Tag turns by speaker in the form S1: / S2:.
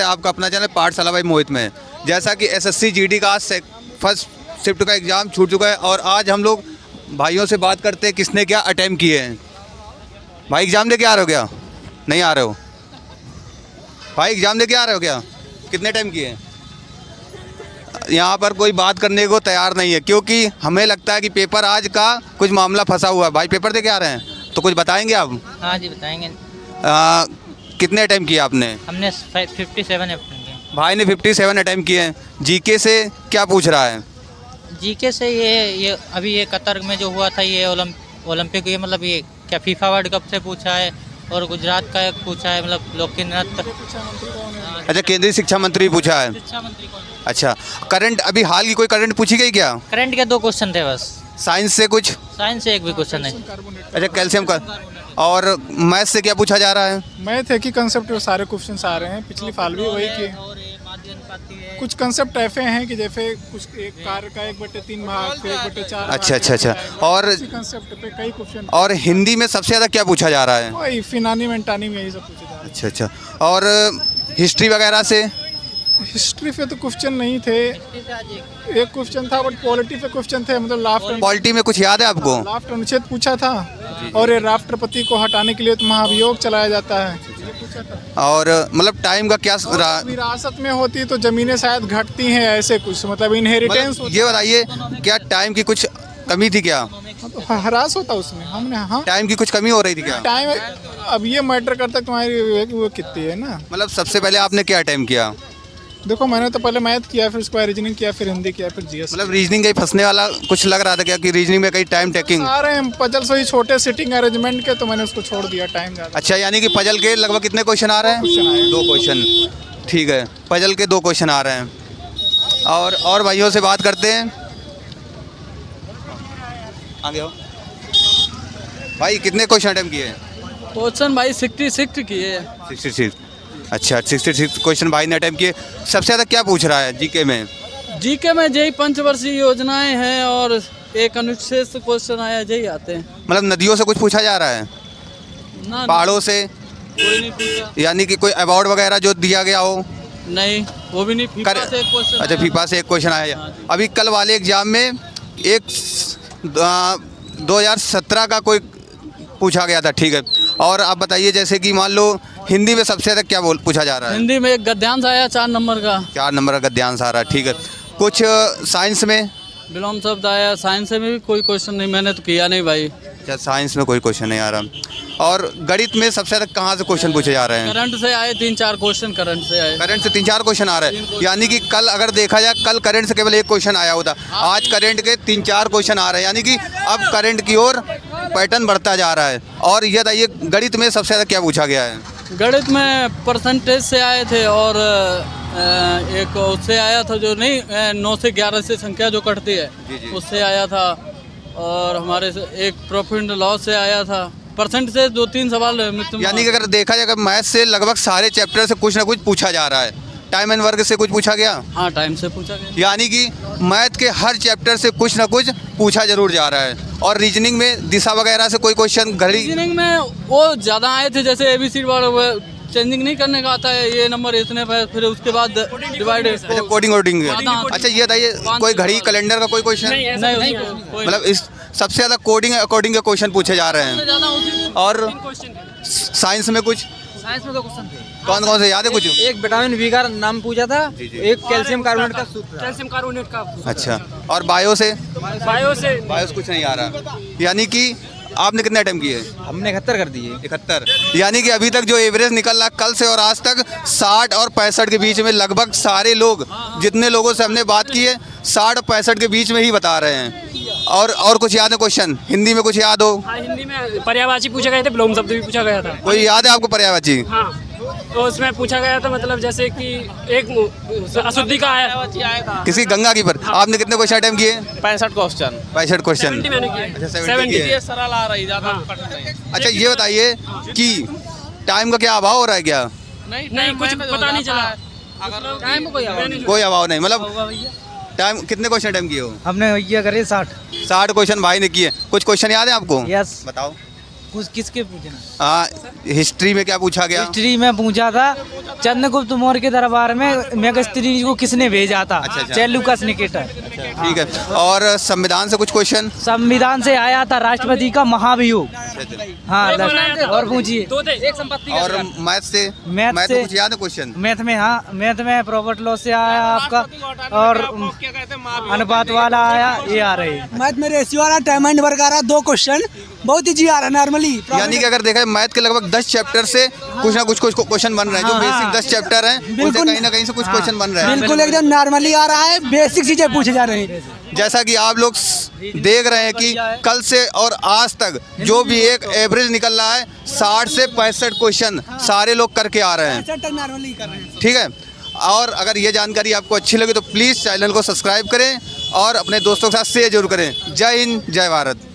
S1: है आपका अपना चैनल पाठशाला बाई मोहित में। जैसा कि एसएससी जीडी का आज फर्स्ट शिफ्ट का एग्ज़ाम छूट चुका है और आज हम लोग भाइयों से बात करते हैं किसने क्या अटैम्प्ट किए हैं। भाई एग्ज़ाम दे के आ रहे हो क्या? नहीं आ रहे हो भाई? एग्ज़ाम दे के आ रहे हो क्या? कितने अटैम्प्ट किए हैं? यहाँ पर कोई बात करने को तैयार नहीं है क्योंकि हमें लगता है कि पेपर आज का कुछ मामला फंसा हुआ है। भाई पेपर दे के आ रहे हैं तो कुछ बताएंगे आप?
S2: हाँ जी बताएंगे।
S1: कितने अटैम्प्ट किए आपने?
S2: हमने 57 अटेम्प्ट किए।
S1: भाई ने 57 अटैम्प्ट किए हैं। जीके से क्या पूछ रहा है?
S2: जीके से ये अभी ये कतर में जो हुआ था ये ओलंपिक, ये मतलब ये क्या फीफा वर्ल्ड कप से पूछा है और गुजरात का एक पूछा है, मतलब लोक नृत्य।
S1: अच्छा, केंद्रीय शिक्षा मंत्री पूछा है।
S2: शिक्षा मंत्री कौन?
S1: अच्छा, करंट अभी हाल की कोई करंट पूछी गई क्या?
S2: करंट के 2 क्वेश्चन थे बस।
S1: साइंस से कुछ?
S2: साइंस से एक भी क्वेश्चन नहीं।
S1: अच्छा, कैल्शियम का। और मैथ से क्या पूछा जा रहा है?
S3: मैथ है कि कंसेप्ट सारे क्वेश्चंस आ रहे हैं, पिछली साल भी वही के। कुछ कंसेप्ट ऐसे हैं कि जैसे कुछ एक कार का 1/3 भाग, फिर 1/4।
S1: अच्छा। और
S3: कंसेप्ट पे कई क्वेश्चन।
S1: और हिंदी में सबसे ज़्यादा क्या पूछा जा रहा है?
S3: वही फिनानी मेंटानी में यही सब पूछा जा रहा है।
S1: अच्छा। और हिस्ट्री वगैरह से?
S3: हिस्ट्री पे तो क्वेश्चन नहीं थे, एक क्वेश्चन था बट पॉलिटी पे क्वेश्चन थे, मतलब
S1: पॉलिटी में कुछ याद है आपको?
S3: लाफ्ट अनुच्छेद पूछा था और ये राष्ट्रपति को हटाने के लिए तो महाभियोग चलाया जाता है।
S1: और मतलब टाइम का क्या
S3: विरासत में होती तो जमीनें शायद घटती हैं, ऐसे कुछ मतलब इनहेरिटेंस।
S1: ये बताइए क्या टाइम की कुछ कमी थी क्या?
S3: तो हरास होता उसमें हमने। हाँ,
S1: टाइम की कुछ कमी हो रही थी क्या?
S3: टाइम अब ये मैटर करता है तुम्हारी वो कितनी है ना।
S1: मतलब सबसे पहले आपने क्या अटेम्प्ट किया?
S3: देखो मैंने तो पहले मैथ किया, फिर उसके बाद रीजनिंग किया, फिर हिंदी किया, फिर जीएस।
S1: मतलब रीजनिंग कहीं फंसने वाला कुछ लग रहा था क्या कि रीजनिंग में कहीं टाइम टेकिंग?
S3: आ रहे हैं पजल से ही छोटे सिटिंग अरेंजमेंट के, तो मैंने उसको छोड़ दिया, टाइम ज़्यादा।
S1: अच्छा, यानी कि पजल के लगभग कितने क्वेश्चन आ रहे हैं? 2 क्वेश्चन। ठीक है, पजल के 2 क्वेश्चन आ रहे हैं। और भाइयों से बात करते हैं। आगे हो भाई, कितने क्वेश्चन अटेम्प्ट किए?
S4: क्वेश्चन भाई 66 किए।
S1: 66। अच्छा, 66 क्वेश्चन भाई ने अटेम्प्ट किए। सबसे ज़्यादा क्या पूछ रहा है जीके में?
S4: जीके में यही पंचवर्षीय योजनाएं हैं और एक अनुच्छेद से क्वेश्चन आया, यही आते हैं।
S1: मतलब नदियों से कुछ पूछा जा रहा है?
S4: ना,
S1: पहाड़ों से?
S4: कोई नहीं पूछा।
S1: यानी कि कोई अवार्ड वगैरह जो दिया गया हो?
S4: नहीं, वो भी नहीं। फीफा से एक क्वेश्चन।
S1: अच्छा, फीफा से एक क्वेश्चन आया। अभी कल वाले एग्जाम में एक 2017 का कोई पूछा गया था। ठीक है, और आप बताइए जैसे कि मान लो हिंदी में सबसे ज़्यादा क्या पूछा जा रहा है?
S4: हिंदी में एक गद्यांश आया 4 नंबर का।
S1: 4 नंबर का गद्यांश आ रहा है। ठीक है, कुछ साइंस में?
S4: विलोम शब्द आया। साइंस में भी कोई क्वेश्चन नहीं, मैंने तो किया नहीं भाई।
S1: अच्छा, साइंस में कोई क्वेश्चन नहीं आ रहा। और गणित में सबसे ज़्यादा कहाँ से क्वेश्चन पूछे जा रहे हैं?
S4: करंट से आए 3-4 क्वेश्चन। करंट से आए।
S1: करंट से 3-4 क्वेश्चन आ रहे हैं। यानी कि कल अगर देखा जाए, कल करंट से केवल 1 क्वेश्चन आया होता, आज करंट के 3-4 क्वेश्चन आ रहे हैं। यानी कि अब करंट की ओर पैटर्न बढ़ता जा रहा है। और ये बताइए गणित में सबसे ज़्यादा क्या पूछा गया है?
S4: गणित में परसेंटेज से आए थे और एक उससे आया था जो नहीं 9 से 11 से संख्या जो कटती है, उससे आया था। और हमारे से एक प्रॉफिट एंड लॉस से आया था। परसेंट से 2-3 सवाल।
S1: यानी कि अगर देखा जाए मैथ से लगभग सारे चैप्टर से कुछ ना कुछ पूछा जा रहा है। टाइम एंड वर्क से कुछ पूछा गया?
S4: हाँ, टाइम से पूछा गया।
S1: यानी कि मैथ के हर चैप्टर से कुछ ना कुछ पूछा जरूर जा रहा है। और रीजनिंग में दिशा वगैरह से कोई क्वेश्चन? घड़ी
S4: रीजनिंग में वो ज़्यादा आए थे, जैसे ABCD वर्ड चेंजिंग नहीं करने का आता है, ये नंबर इतने पे, फिर उसके बाद डिवाइड।
S1: अच्छा, कोडिंग। अच्छा, ये बताइए कोई घड़ी कैलेंडर का कोई क्वेश्चन?
S4: नहीं,
S1: मतलब इस सबसे ज़्यादा कोडिंग अकॉर्डिंग के क्वेश्चन पूछे जा रहे हैं। और साइंस में कुछ?
S5: साइंस में 2 क्वेश्चन थे।
S1: कौन कौन से याद है कुछ?
S5: एक विटामिन बी का नाम पूछा था, एक कैल्शियम कार्बोनेट का सूत्र। कैल्शियम कार्बोनेट का।
S1: अच्छा, और बायो से?
S5: बायो से
S1: कुछ नहीं आ रहा। यानी कि आपने कितने अटेम्प्ट किए?
S5: हमने 71 कर दिए।
S1: 71। यानी कि अभी तक जो एवरेज निकल रहा कल से और आज तक 60 और 65 के बीच में लगभग सारे लोग, जितने लोगों से हमने बात की है, 60 और 65 के बीच में ही बता रहे हैं। और कुछ याद है क्वेश्चन? हिंदी में कुछ याद हो?
S6: हाँ, हिंदी में पर्यायवाची पूछा गया था, विलोम शब्द भी पूछा गया था।
S1: कोई याद है आपको पर्यायवाची?
S6: हाँ, तो उसमें पूछा गया था, मतलब जैसे कि एक अशुद्धि का आया था।
S1: किसी गंगा की पर। आपने कितने क्वेश्चन अटेम्प्ट किए?
S5: 65 क्वेश्चन।
S1: 65 क्वेश्चन।
S6: 70 मैंने किए।
S1: अच्छा, 70 किए।
S5: सरल आ रही, ज़्यादा कठिन नहीं।
S1: अच्छा, ये बताइए कि टाइम का क्या अभाव हो रहा है क्या?
S6: नहीं, कुछ पता नहीं चला।
S5: टाइम
S1: कोई अभाव नहीं। मतलब टाइम कितने क्वेश्चन अटेम्प्ट किए हो?
S5: हमने ये करे 60
S1: क्वेश्चन भाई ने किए। कुछ क्वेश्चन याद है आपको?
S5: यस।
S1: बताओ।
S7: कुछ किसके पूछना?
S1: हिस्ट्री में क्या पूछा गया?
S7: हिस्ट्री में पूछा था चंद्रगुप्त मौर्य के दरबार में मेगास्त्री को किसने भेजा था?
S1: अच्छा।
S7: Seleucus Nicator.
S1: ठीक है। और संविधान से कुछ क्वेश्चन?
S7: संविधान से आया था राष्ट्रपति का महाभियोग। हाँ, और पूछिए।
S1: और मैथ से?
S7: मैथ
S1: मैथ
S7: से
S1: में कुछ याद है क्वेश्चन?
S7: मैथ में, हाँ, मैथ में प्रॉफिट लॉस से आया आपका, और अनुपात वाला आया, ये आ रही है।
S8: मैथ में रेशियो आ रहा, टाइम एंड वर्क आ रहा, 2 क्वेश्चन बहुत ही जी आ रहा है नॉर्मली।
S1: यानी कि अगर देखा जाए मैथ के लगभग 10 चैप्टर से कुछ ना कुछ क्वेश्चन बन रहे हैं। जो बेसिक 10 चैप्टर हैं उनसे कहीं ना कहीं से कुछ क्वेश्चन बन रहे हैं।
S8: बिल्कुल एकदम नॉर्मली आ रहा है, बेसिक चीजें पूछे जा रही हैं।
S1: जैसा कि आप लोग देख रहे हैं कि कल से और आज तक जो भी एक एवरेज निकल रहा है 60 से 65 क्वेश्चन सारे लोग करके आ रहे हैं।
S8: नॉर्मली कर रहे हैं।
S1: ठीक है। और अगर ये जानकारी आपको अच्छी लगी तो प्लीज़ चैनल को सब्सक्राइब करें और अपने दोस्तों के साथ शेयर जरूर करें। जय हिंद, जय भारत।